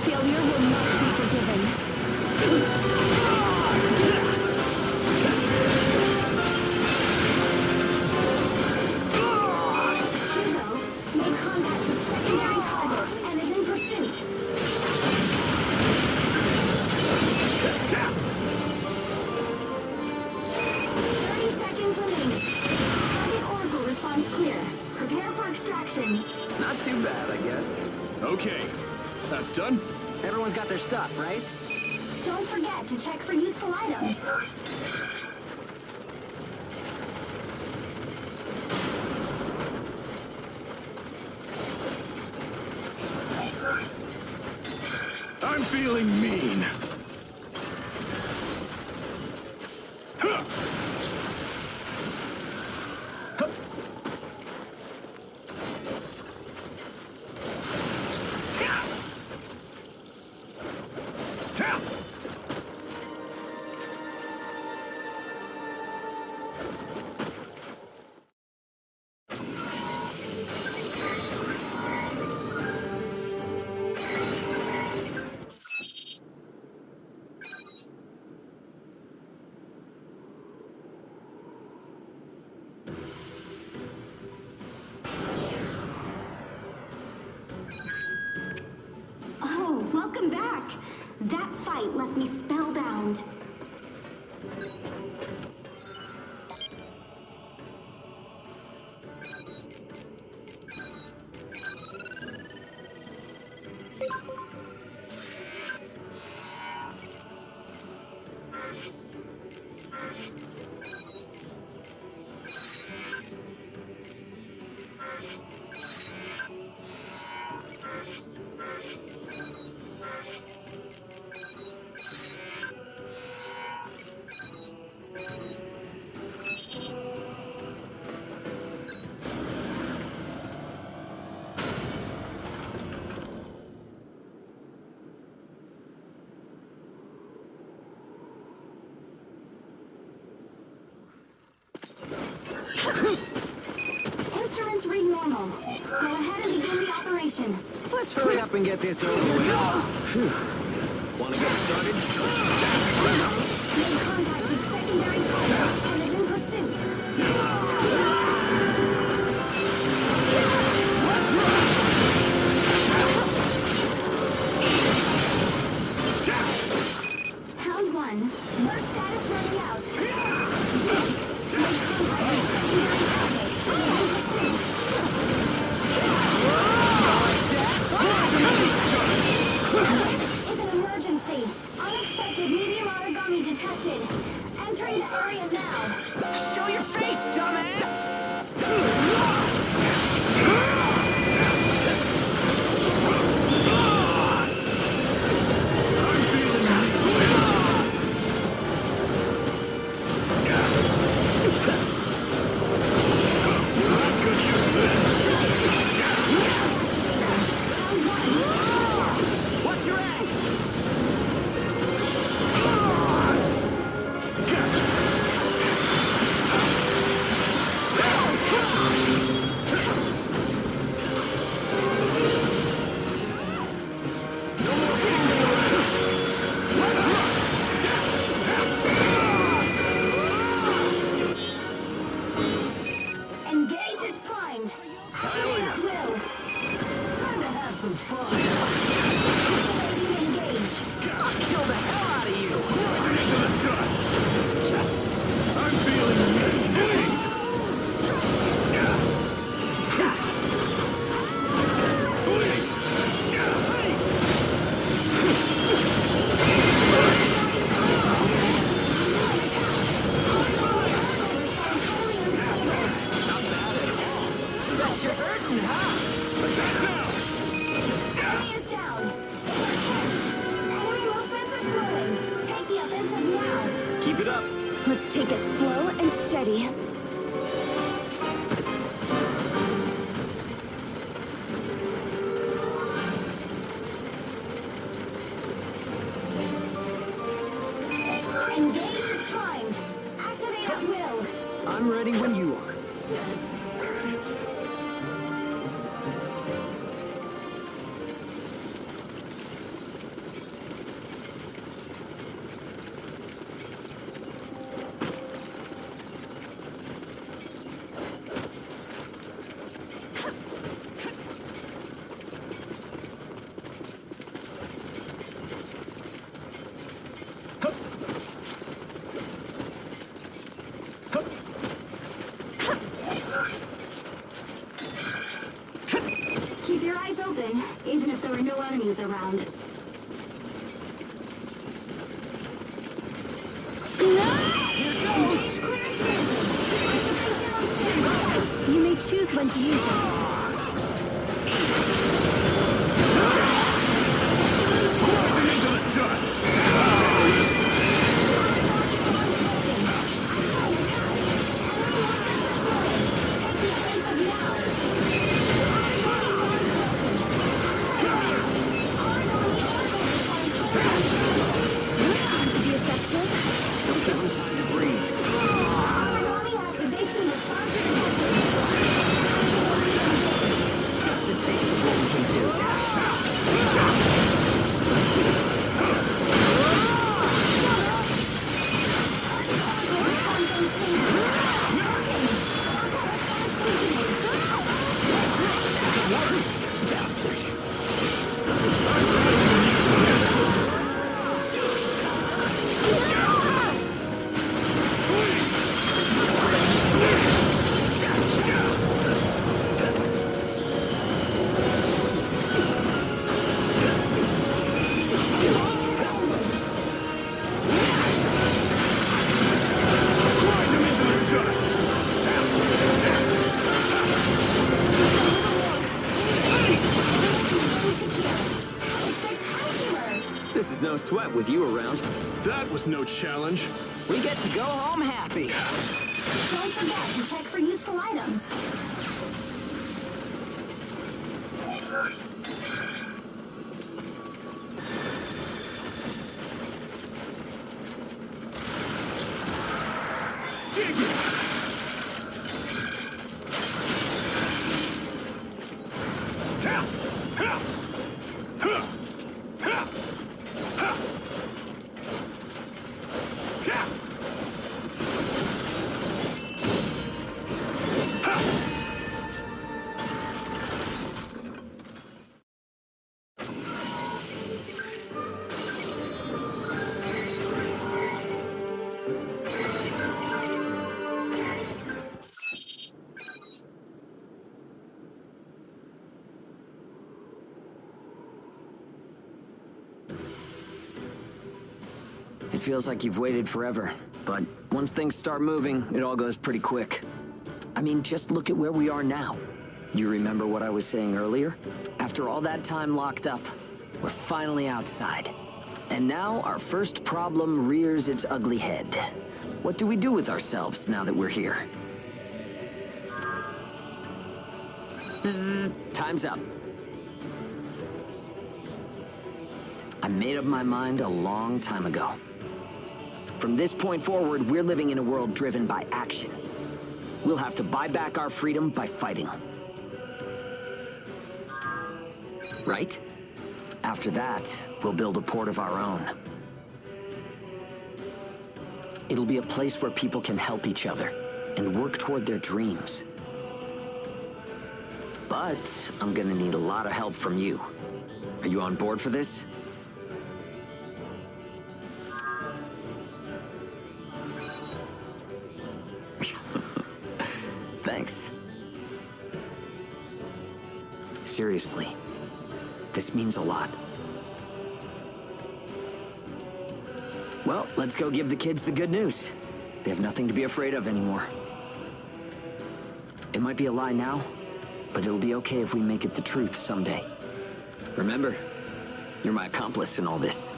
Failure will not be forgiven. Hugo, made contact with secondary target and is in pursuit. 30 seconds remaining. Target orbital response clear. Prepare for extraction. Not too bad, I guess. Okay, that's done. Everyone's got their stuff, right? Don't forget to check for useful items. I'm feeling mean. Oh, welcome back. That fight left me spellbound. Instruments read normal. Go ahead and begin the operation. Let's hurry up and get this over with. Want to get started? Made contact with secondary target and is in pursuit. 1. Burst status running out. This is an emergency. Unexpected medium origami detected. Entering the area now. Show your face, dumbass! Watch your ass! Engage is primed. Activate at will. Time to have some fun. Ready to engage. I'll kill the hell out of you! Into the dust! I'm feeling amazing! Bet you're hurting, huh? Enemy is down. Enemy movements are slowing. Take the offensive now. Keep it up. Let's take it slow and steady. Engage is primed. Activate at will. I'm ready when you are. Keep your eyes open, even if there are no enemies around. Here goes! You may choose when to use it. Into the dust! To be effective, Don't give him time to breathe. origami activation response detected. Just a taste of what we can do. This is no sweat with you around. That was no challenge. We get to go home happy. Don't forget to check for useful items. Dig it! It feels like you've waited forever, but once things start moving, it all goes pretty quick. I mean, just look at where we are now. You remember what I was saying earlier? After all that time locked up, we're finally outside. And now our first problem rears its ugly head. What do we do with ourselves now that we're here? Time's up. I made up my mind a long time ago. From this point forward, we're living in a world driven by action. We'll have to buy back our freedom by fighting. Right? After that, we'll build a port of our own. It'll be a place where people can help each other and work toward their dreams. But I'm gonna need a lot of help from you. Are you on board for this? Thanks. Seriously, this means a lot. Well, let's go give the kids the good news. They have nothing to be afraid of anymore. It might be a lie now, but it'll be okay if we make it the truth someday. Remember, you're my accomplice in all this.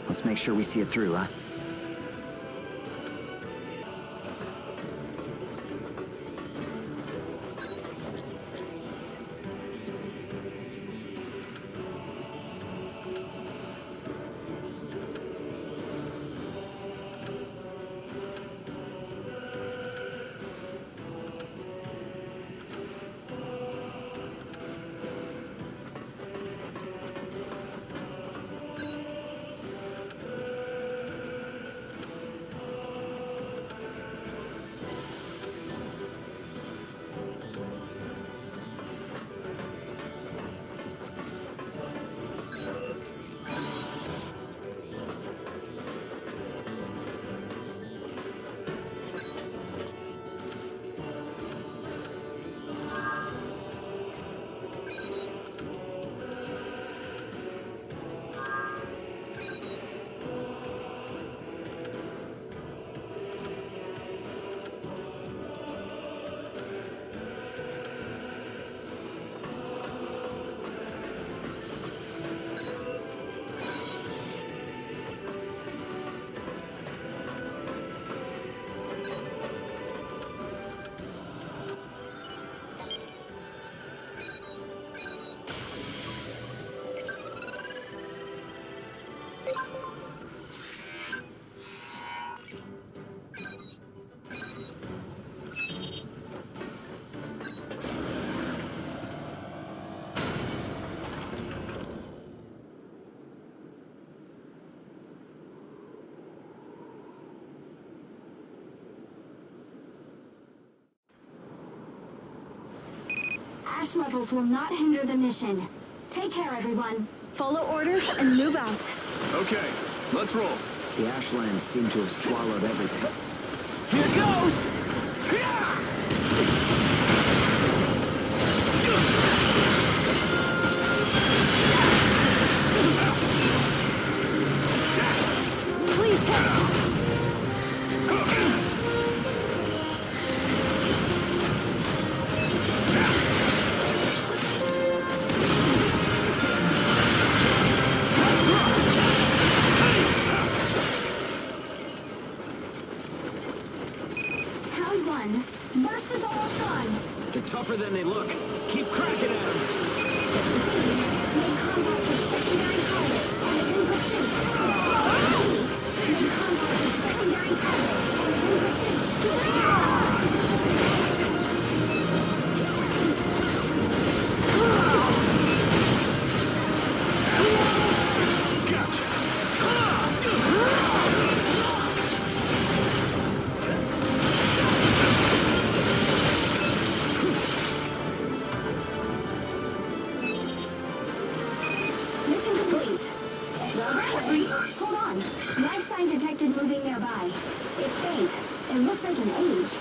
Let's make sure we see it through, huh? Ash levels will not hinder the mission. Take care, everyone. Follow orders and move out. Okay, let's roll. The Ashlands seem to have swallowed everything. Here goes! Please hit. Burst is almost gone. They're tougher than they look. Keep cracking at them. Make contact with secondary targets and is in pursuit. Taking contact with secondary targets and is in pursuit. Mission complete. Well done. Hold on. Life sign detected moving nearby. It's faint. It looks like an age.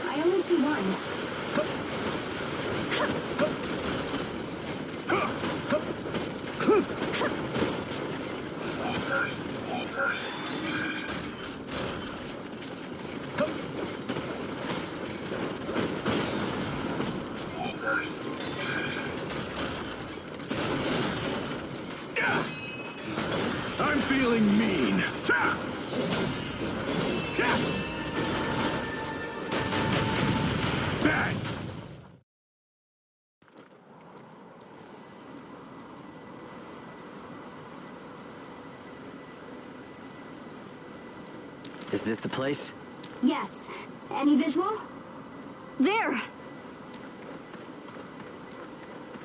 I only see one. Is this the place? Yes. Any visual? There!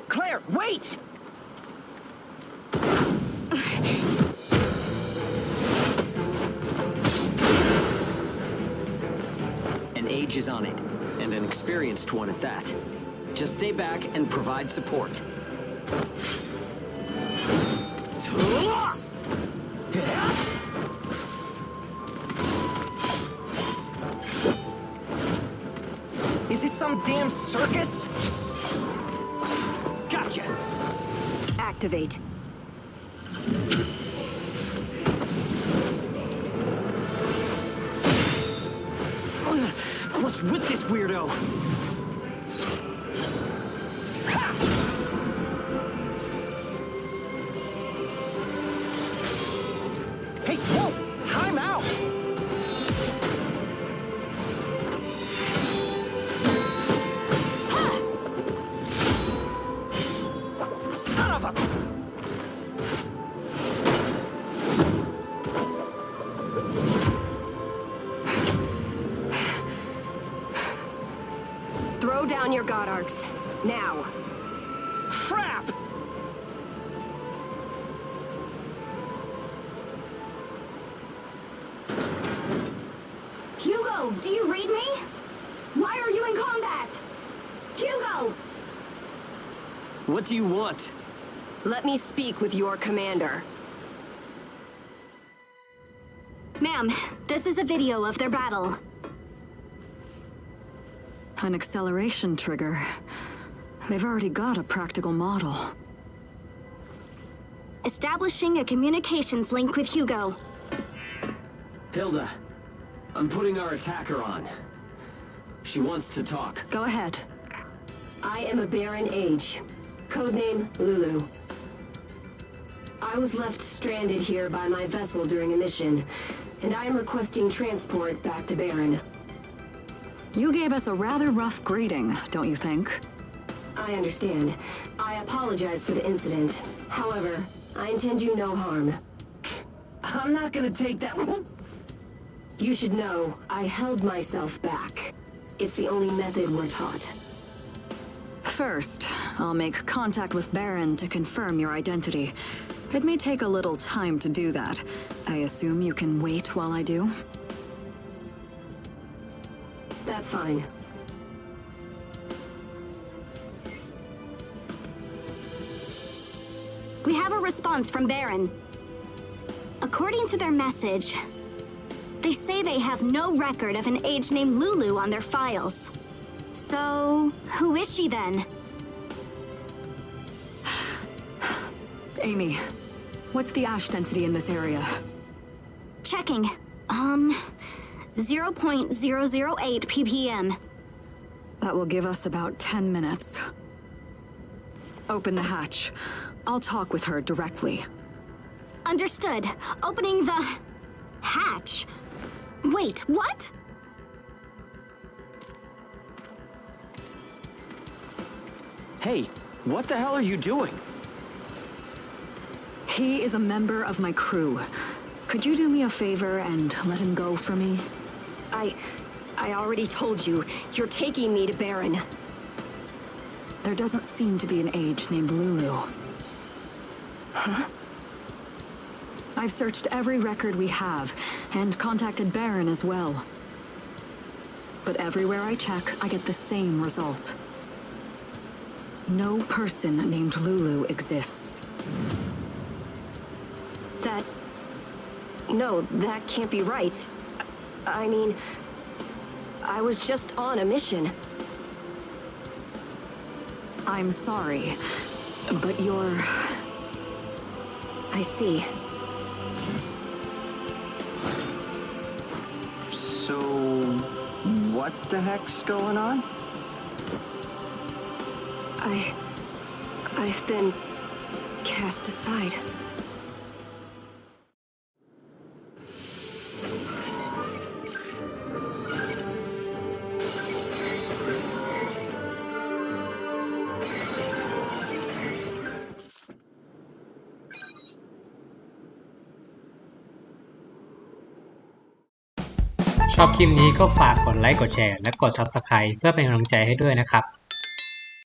Claire, wait! An age is on it, and an experienced one at that. Just stay back and provide support. Is this some damn circus? Gotcha! Activate. What's with this weirdo? Ha! Hey, whoa! Time out! Son of a... Throw down your god arcs. Now. Crap! Hugo, do you read me? Why are you in combat? Hugo! What do you want? Let me speak with your commander. Ma'am, this is a video of their battle. An acceleration trigger. They've already got a practical model. Establishing a communications link with Hugo. Hilda, I'm putting our attacker on. She wants to talk. Go ahead. I am a Baron Age. Codename Lulu. I was left stranded here by my vessel during a mission, and I am requesting transport back to Baron. You gave us a rather rough greeting, don't you think? I understand. I apologize for the incident. However, I intend you no harm. I'm not gonna take that... You should know, I held myself back. It's the only method we're taught. First, I'll make contact with Baron to confirm your identity. It may take a little time to do that. I assume you can wait while I do? That's fine. We have a response from Baron. According to their message, they say they have no record of an age named Lulu on their files. So, who is she then? Amy, what's the ash density in this area? Checking. 0.008 ppm. That will give us about 10 minutes. Open the hatch. I'll talk with her directly. Understood. Opening the... hatch. Wait, what? Hey, what the hell are you doing? He is a member of my crew. Could you do me a favor and let him go for me? I already told you, you're taking me to Baron. There doesn't seem to be an age named Lulu. Huh? I've searched every record we have, and contacted Baron as well. But everywhere I check, I get the same result. No person named Lulu exists. No, that can't be right. I mean, I was just on a mission. I'm sorry, but you're... I see. So... what the heck's going on? I've been... cast aside. ชอบคลิปนี้ก็ฝากกดไลค์กดแชร์และกด Subscribe เพื่อเป็นกำลังใจให้ด้วยนะครับ